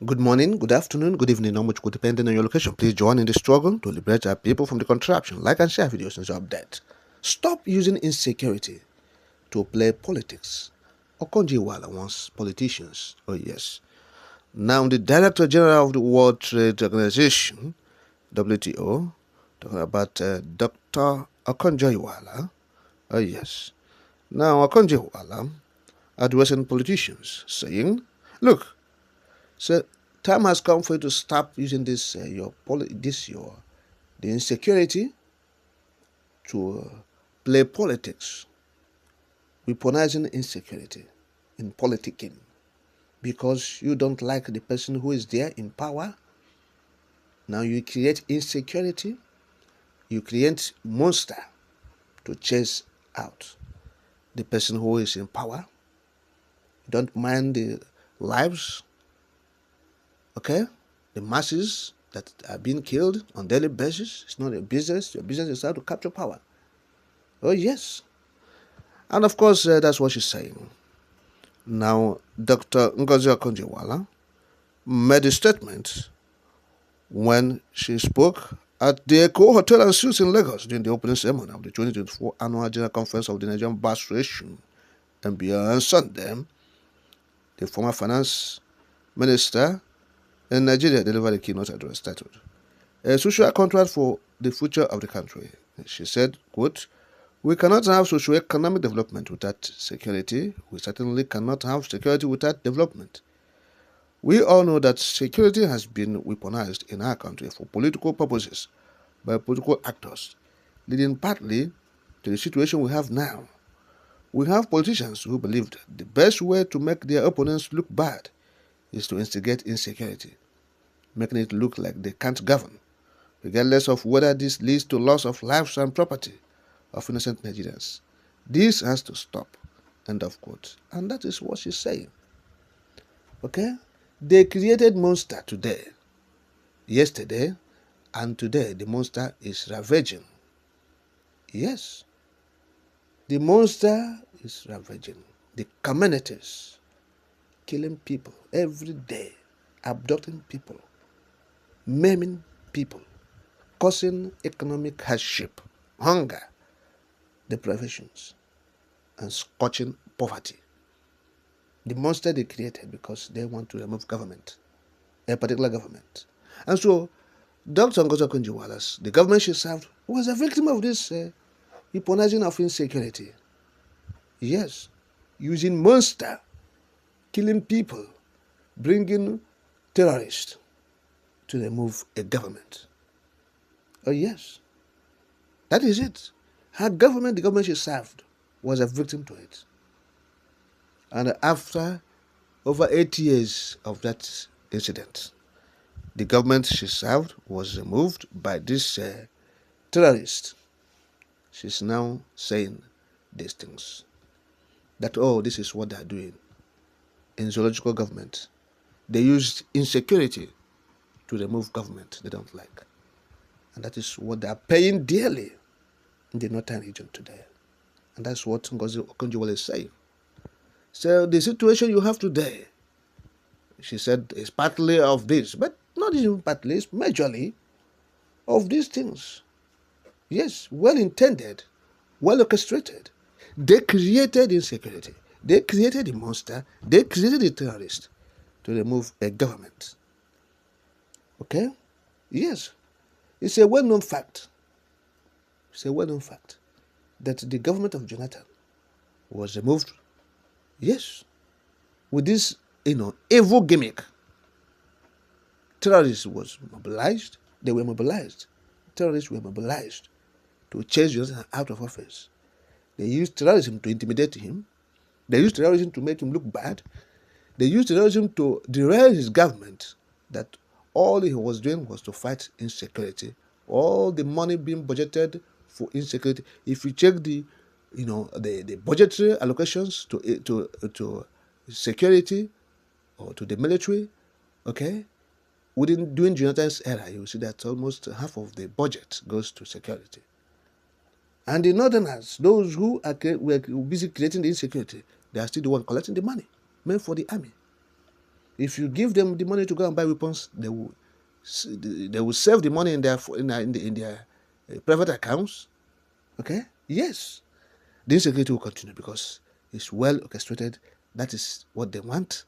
Good morning, good afternoon, good evening, how much could depending on your location. Please join in the struggle to liberate our people from the contraption. Like and share videos and update. Stop using insecurity to play politics. Iwealla wants politicians. Oh yes. Now the Director General of the World Trade Organization, WTO, talking about Dr. Iwealla. Oh yes. Now Iwealla addressing politicians, saying, "Look, so time has come for you to stop using the insecurity to play politics, weaponizing insecurity in politicking because you don't like the person who is there in power. Now you create insecurity, you create monster to chase out the person who is in power. You don't mind the lives, okay? The masses that are being killed on daily basis. It's not a business. Your business is how to capture power. Oh yes, and of course that's what she's saying. Now, Dr. Ngozi Okonjo-Iweala made a statement when she spoke at the Eco Hotel and Suites in Lagos during the opening ceremony of the 2024 Annual General Conference of the Nigerian Bar Association. And beyond Sunday, the former finance minister in Nigeria delivered a keynote address titled "A Social Contract for the Future of the Country." She said, quote, "We cannot have socio-economic development without security. We certainly cannot have security without development. We all know that security has been weaponized in our country for political purposes by political actors, leading partly to the situation we have now. We have politicians who believed the best way to make their opponents look bad is to instigate insecurity, making it look like they can't govern, regardless of whether this leads to loss of lives and property of innocent Nigerians. This has to stop." End of quote. And that is what she's saying. Okay? They created monster today, yesterday, and today the monster is ravaging. Yes, the monster is ravaging. The communities killing people every day, abducting people, maiming people, causing economic hardship, hunger, deprivations, and scorching poverty. The monster they created because they want to remove government, a particular government. And so, Dr. Ngozi Okonjo-Iweala, the government she served, was a victim of this weaponizing of insecurity. Yes, using monster, killing people, bringing terrorists to remove a government. Oh yes, that is it. Her government, the government she served, was a victim to it. And after over 8 years of that incident, the government she served was removed by this terrorist. She's now saying these things. That, oh, this is what they're doing in zoological government. They used insecurity to remove government they don't like. And that is what they are paying dearly in the northern region today. And that's what Ngozi Okonjo-Iweala is saying. So the situation you have today, she said, is partly of this, but not even partly, it's majorly of these things. Yes, well intended, well orchestrated. They created insecurity. They created the monster. They created the terrorist to remove a government. Okay? Yes. It's a well-known fact. It's a well-known fact that the government of Jonathan was removed. Yes. With this, evil gimmick. Terrorists was mobilized. They were mobilized. Terrorists were mobilized to chase Jonathan out of office. They used terrorism to intimidate him. They used terrorism to make him look bad. They used terrorism to derail his government, that all he was doing was to fight insecurity. All the money being budgeted for insecurity. If you check the budgetary allocations to security or to the military, okay, during Jonathan's era, you will see that almost half of the budget goes to security. And the Northerners, those who were busy creating the insecurity, they are still the one collecting the money meant for the army. If you give them the money to go and buy weapons, they will save the money in their private accounts. Okay? Yes. The insecurity will continue because it's well orchestrated. That is what they want.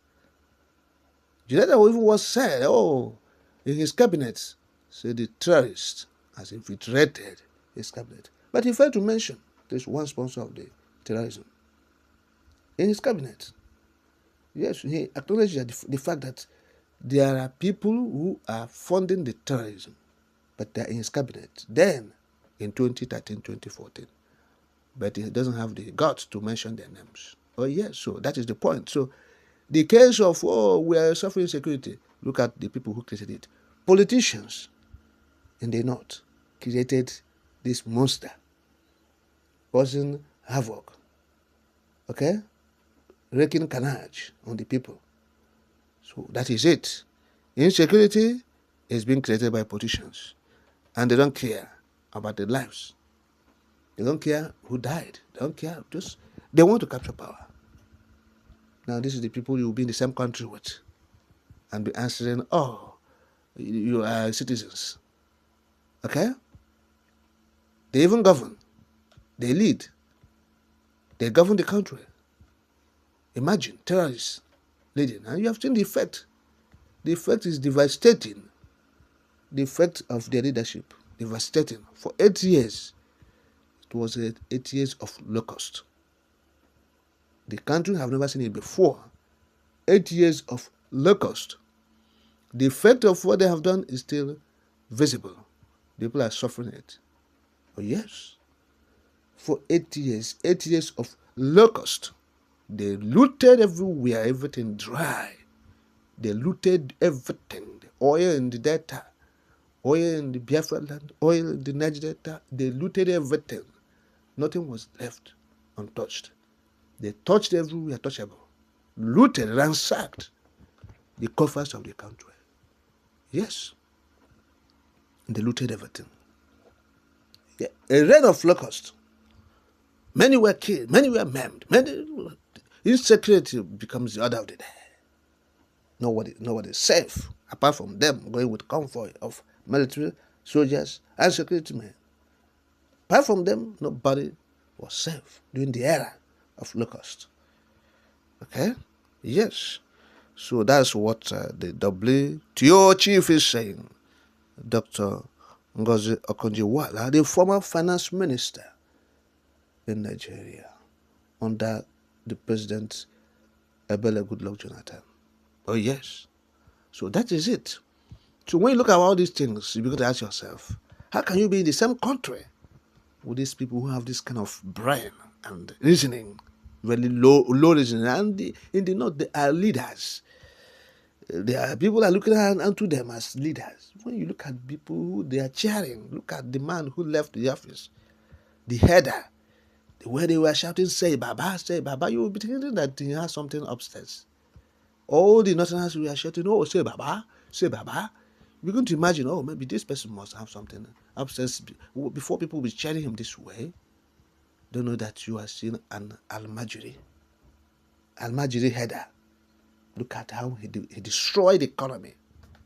United even was said, in his cabinet, said the terrorists has infiltrated his cabinet. But he failed to mention there's one sponsor of the terrorism in his cabinet. Yes, he acknowledged the fact that there are people who are funding the terrorism, but they're in his cabinet. Then, in 2013, 2014, but he doesn't have the guts to mention their names. Oh, yes, so that is the point. So, the case of, we are suffering insecurity, look at the people who created it. Politicians in the north created this monster, causing havoc, okay? Wreaking carnage on the people. So that is it. Insecurity is being created by politicians, and they don't care about their lives. They don't care who died. They don't care. Just they want to capture power. Now this is the people you will be in the same country with, and be answering, you are citizens. Okay? They even govern. They lead. They govern the country. Imagine terrorists leading, and you have seen the effect. The effect is devastating. The effect of their leadership, devastating. For 8 years, it was 8 years of locust. The country have never seen it before. 8 years of locust. The effect of what they have done is still visible. People are suffering it. Oh yes. For 8 years of locust. They looted everywhere, everything dry. They looted everything. The oil in the delta, oil in the Biafra land, oil in the Niger delta. They looted everything. Nothing was left untouched. They touched everywhere touchable. Looted, ransacked the coffers of the country. Yes. They looted everything. Yeah. A rain of locusts. Many were killed, many were maimed, insecurity becomes the order of the day. Nobody is safe, apart from them going with convoy of military, soldiers, and security men. Apart from them, nobody was safe during the era of locust. Okay? Yes. So that's what the WTO chief is saying. Dr. Ngozi Okonjo-Iweala, the former finance minister in Nigeria under the president Ebele Goodluck Jonathan. Oh yes. So that is it. So when you look at all these things, you begin to ask yourself, how can you be in the same country with these people who have this kind of brain and reasoning, very low reasoning, and in the north they are leaders. There are people that are looking unto them as leaders. When you look at people who they are cheering, look at the man who left the office, the header, the way they were shouting, say Baba, you will be thinking that he has something upstairs. All the Northerners were shouting, say Baba, say Baba. We're going to imagine, maybe this person must have something upstairs. Before people will be cheering him this way, don't know that you are seeing an Almajiri header. Look at how he destroyed the economy.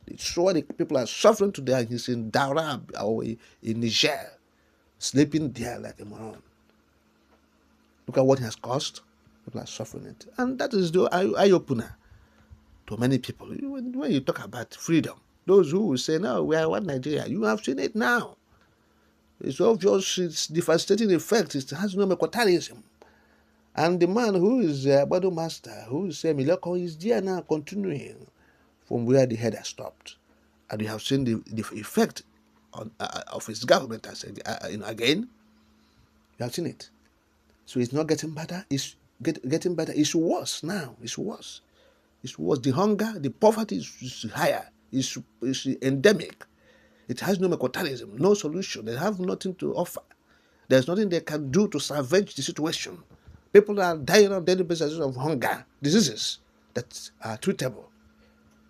Destroyed the people are suffering today. He's in Darab or in Niger, sleeping there like a moron. Look at what he has caused. People are suffering it. And that is the eye-opener to many people. When you talk about freedom, those who will say, no, we are one Nigeria, you have seen it now. It's obvious, it's devastating effect. It has no mequotalism. And the man who is Bado Master, who is Miloko, is there now continuing from where the head has stopped. And you have seen the effect of his government, I said, again. You have seen it. So it's not getting better. It's getting better. It's worse now. It's worse. It's worse. The hunger, the poverty is higher. It's endemic. It has no mequotalism, no solution. They have nothing to offer. There's nothing they can do to salvage the situation. People are dying on daily basis of hunger, diseases that are treatable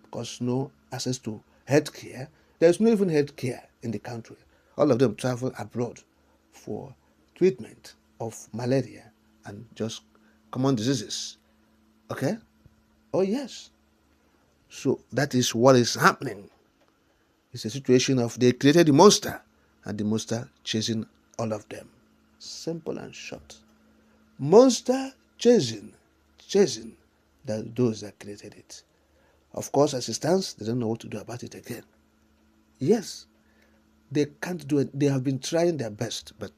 because no access to health care. There's no even health care in the country. All of them travel abroad for treatment of malaria and just common diseases. Okay? Oh, yes. So that is what is happening. It's a situation of they created the monster and the monster chasing all of them. Simple and short. Monster chasing those that created it. Of course, as it stands, they don't know what to do about it again. Yes, they can't do it. They have been trying their best, but